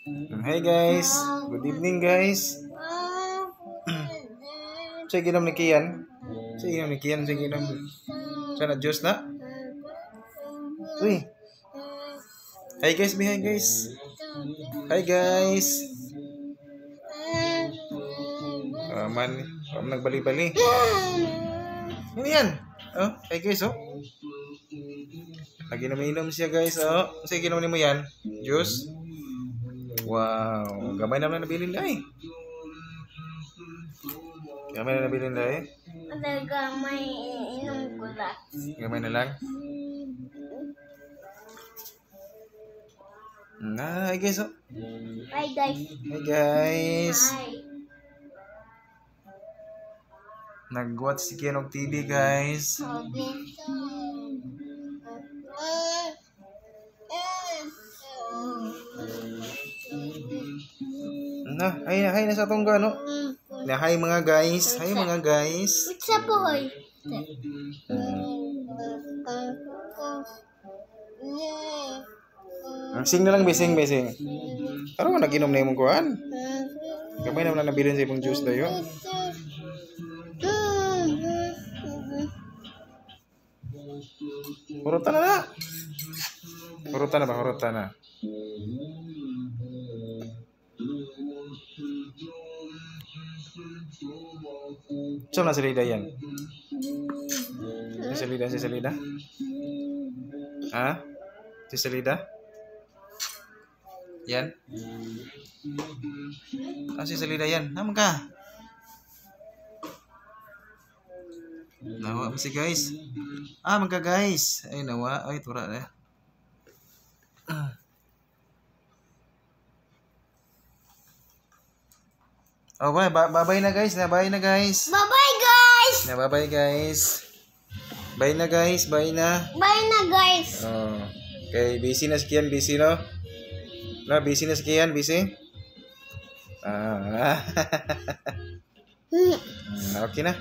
Hi guys. Good evening guys. Saya ginom ni Kian. Saya ginom. Sana juice na. Uy. Hi guys, hi guys. Hi guys. Man, nagbali-bali. Ano yan? Oh, hi guys, oh. Lagi na mainom siya guys, oh. Sige, ginom ni mo yan. Juice. Wow, gamay naman na nabilin dahil. Gamay na nabilin dahil. Gamay inom ko lang. Gamay na lang. Hi guys, oh. Hi guys. Hi guys. Hi. Nag-watch si Kianog TV guys. Hay na sa tongga no. Na hi mga guys. Hi mga guys. What's up boy? Sing na lang bising. Ano ka nag-inom na yung kuhan? Kamay naman na nabilin sa ibang juice dayo. Hurutan na. Hurutan na. Saan na salida yan? Si Salida? Ha? Si Salida? Yan? Si Salida yan? Naman ka? Nawa si guys. Magka guys. Ay nawa. Ay tura na. Oh, bye na guys. Bye na guys. Bye-bye guys. Bye guys. Bye na guys. Bye na guys. Oh. Okay, busy na si Kian, busy no? No, busy na si Kian, busy? Okay na.